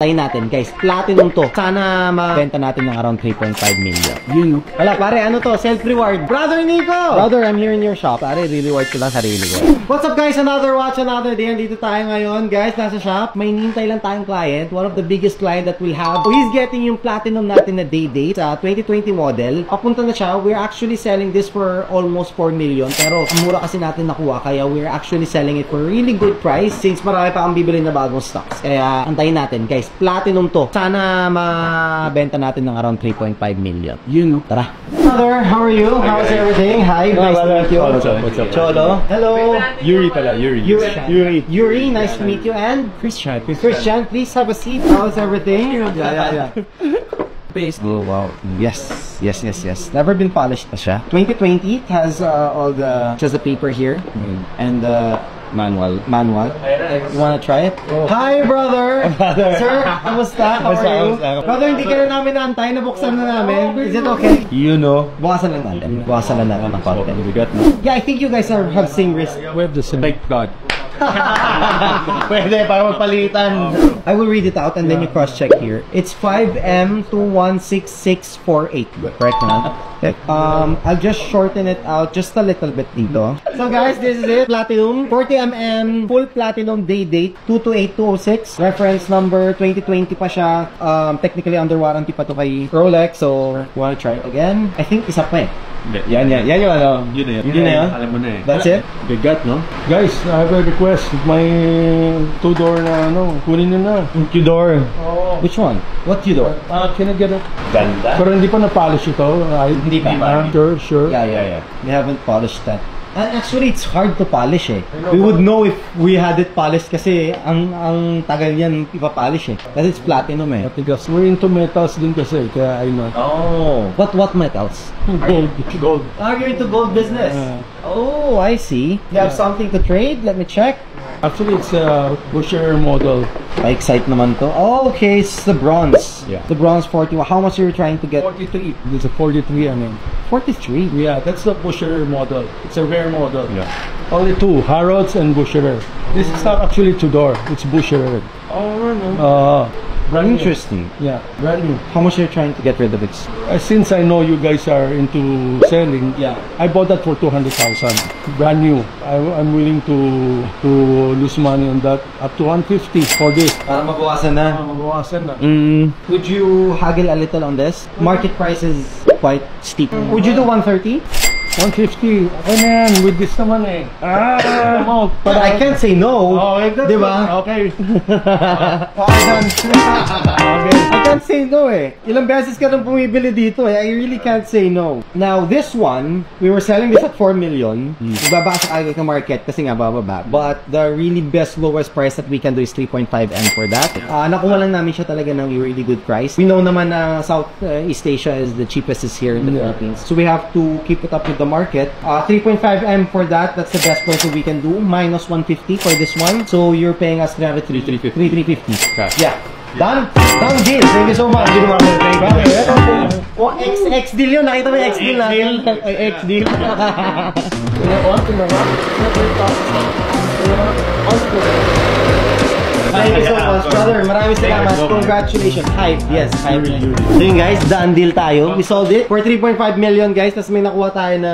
Tayo natin, guys. Platinum to. Sana mabenta natin ng around 3.5 million. Wala, pare, ano to? Self-reward. Brother Nico! Brother, I'm here in your shop. Pare, reward ko lang sarili ko. What's up, guys? Another watch, another day. Dito tayo ngayon, guys. Nasa shop. May nintay lang tayong client. One of the biggest client that we'll have. So, he's getting yung platinum natin na day date sa 2020 model. Papunta na siya. We're actually selling this for almost 4 million. Pero, ang mura kasi natin nakuha. Kaya, we're actually selling it for a really good price. Since marami pa ang bibili na bagong stocks. Kaya, antayin natin, guys. Platinum to. Sana mabenta natin ng around 3.5 million. Tara. Brother, how are you? How's everything? Hi, nice to meet you. What's up? Cholo. Hello. Yuri pala, Yuri. Yuri, nice to meet you. And Christian, please have a seat. How's everything? Yeah. Oh, wow. Yes. Never been polished pa siya. 2020 has all the just the paper here and manual. You wanna try it? Oh. Hi, brother. Sir, kamusta? How are you? Brother, hindi ka na namin naantay. Nabuksan na namin. Is it okay? You know. Bukasan lang natin ng content. Yeah, I think you guys have same risk. We have the same. Thank God. Pwede, para magpalitan. I will read it out and then you cross-check here. It's 5M216648. Correct na? I'll just shorten it out just a little bit dito. So guys, this is it. Platinum, 40mm, full platinum day date, 228206. Reference number, 2020 pa siya. Technically under warranty pa to kay Rolex. So, wanna try it again? I think isa pa eh. Yan yung ano. Yun na yun. Alam mo na eh. That's it? Bigat, no? Guys, I have a request. May two-door na ano. Kunin nyo na. Two-door. Oh. Which one? What two-door? Can I get a... Ganda. Pero hindi pa na-polish ito. Hindi pa. Sure. Yeah. We haven't polished that. And actually, it's hard to polish eh. We would know if we had it polished kasi ang tagal yan ipapolish eh. Kasi it's platinum eh. Because we're into metals din kasi, kaya I know. Oh. What metals? Gold. You're into gold business. Oh, I see. You have something to trade? Let me check. Actually, it's a Busher model. Pa-excite naman to. Oh, okay. It's the bronze. Yeah. The bronze 41. How much are you trying to get? 43. It's a 43, I mean. 43? Yeah, that's the Busher model. It's a rare model. Yeah. Only two, Harrods and Busherer. This is not actually two-door. It's Busherer. Oh, no. Brand Interesting. New. Yeah, brand new. How much are you trying to get rid of it? Since I know you guys are into selling, yeah, I bought that for 200,000. Brand new. I'm willing to lose money on that up to 150 for this. Para mabawasan na. Would you haggle a little on this? Market price is quite steep. Would you do 130? 150. Okay na yan. With this naman eh. But I can't say no. Diba? Okay. I can't say no eh. Ilang beses ka nang bumibili dito eh. I really can't say no. Now, this one, we were selling this at 4 million. Ibaba sa agad ka market kasi nga bababa. But the really best lowest price that we can do is 3.5M for that. Nakuha lang namin siya talaga ng really good price. We know naman na Southeast Asia is the cheapest is here in the Philippines. So we have to keep it up with the market. 3.5M for that. That's the best price that we can do. Minus 150 for this one. So you're paying us 350. Yeah. Done deal. Thank you so much. Oh, X deal yun. Nakita mo yung X deal natin. X deal. Thank you so much, brother. Maraming salamat. Congratulations. Hype. Yes, hype. So yun guys, done deal tayo. We sold it for 3.5 million guys. Tapos may nakuha tayo na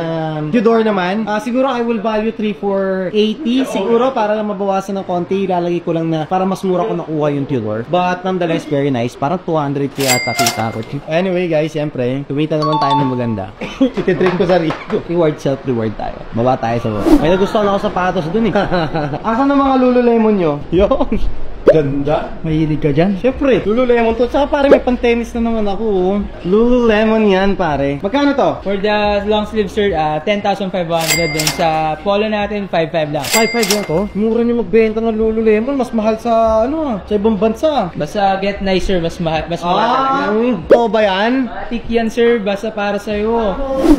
Tudor naman. Siguro I will value 3,480 siguro para lang mabawasan ng konti. Ilalagay ko lang na para mas mura ko nakuha yung Tudor. But nonetheless, very nice. Parang 200 kaya kita ko. Anyway guys, siyempre, tumita naman tayo ng maganda. Ititrip ko sa Rico. Reward self-reward tayo. Baba tayo sa baba. May nagustuhan ako sapatos dun eh. Asan ang mga Lululemon nyo? Yun. Ganda. Mahilig ka dyan? Siyempre, Lululemon to. Tsaka pare, may pang-tennis na naman ako. Lululemon yan, pare. Magkano to? For the long sleeve, sir, 10,500. Then sa polo natin, 5,500 lang. 5,500 lang to? Mura nyo magbenta ng Lululemon. Mas mahal sa, sa ibang bansa. Basta get nice, sir. Mas mahal. Ito ba yan? Tik yan, sir. Basta para sa'yo.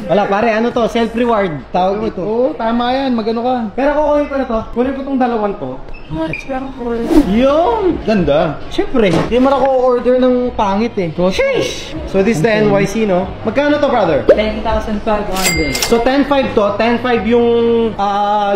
Wala, pare. Ano to? Self-reward. Tawag mo ito. Oo, tama yan. Magano ka. Pero kukunin ko na to. Kunin ko tong dalawang to. Yun! Ganda. Siyempre, hindi man ako order ng pangit eh. Sheesh! So this is the NYC, no? Magkano to, brother? 10,500. So 10.5 to, 10.5 yung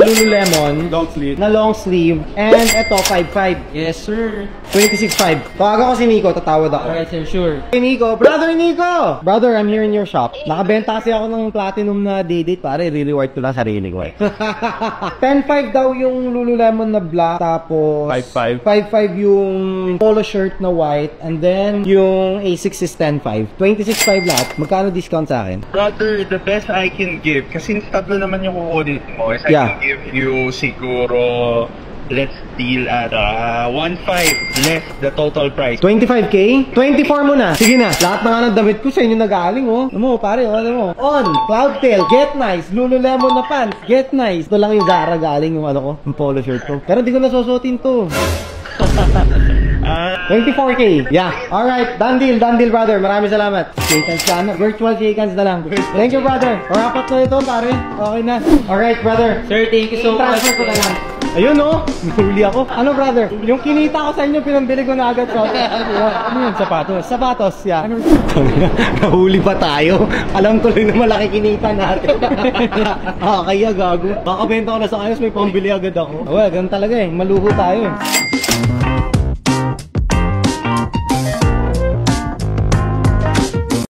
Lululemon Long sleeve. na long sleeve, and ito 5.5. Yes, sir. 26.5. Tawagan ko si Nico, tatawad ako. Alright, sir, sure. Hey Nico, brother Nico! Brother, I'm here in your shop. Nakabenta kasi ako ng platinum na day-date, pare, re-reward ko lang sarili ko eh. 10.5 daw yung Lululemon na black, tapos 5.5. 5.5 yung polo shirt na white, and then yung A6 is 10.5. 26.5 lahat. Magkano discount sa akin? Brother, the best I can give, kasi tatlo naman yung kukunin mo, is I Yeah. can give you siguro, let's deal at 1.5 less the total price. 25K? 24 mo na. Sige na. Lahat na nga ng damit ko sa inyo nagaling, oh. Ano mo, pare, oh, ano mo. On, Cloudtail, Get Nice, Lululemon na pants, Get Nice. Ito lang yung Zara galing yung ano ko, yung polo shirt ko. Pero di ko nasusutin to. 24K. Yeah. Alright, done deal, brother. Maraming salamat. Shake hands ka na. Virtual shake hands na lang. Thank you, brother. Parapat na ito, pare. Okay na. Alright, brother. Sir, thank you so much. Transfer ko na lang. Ayun, oh. Nahuli ako. Ano, brother? Yung kinita ko sa inyo, pinambili ko na agad. Ano yun? Sapatos? Sapatos, yeah. Nahuli pa tayo. Alam tuloy na malaki kinita natin. Kaya gago. Baka benta ko na sa ayos, may pambili agad ako. Well, ganun talaga eh. Maluho tayo eh.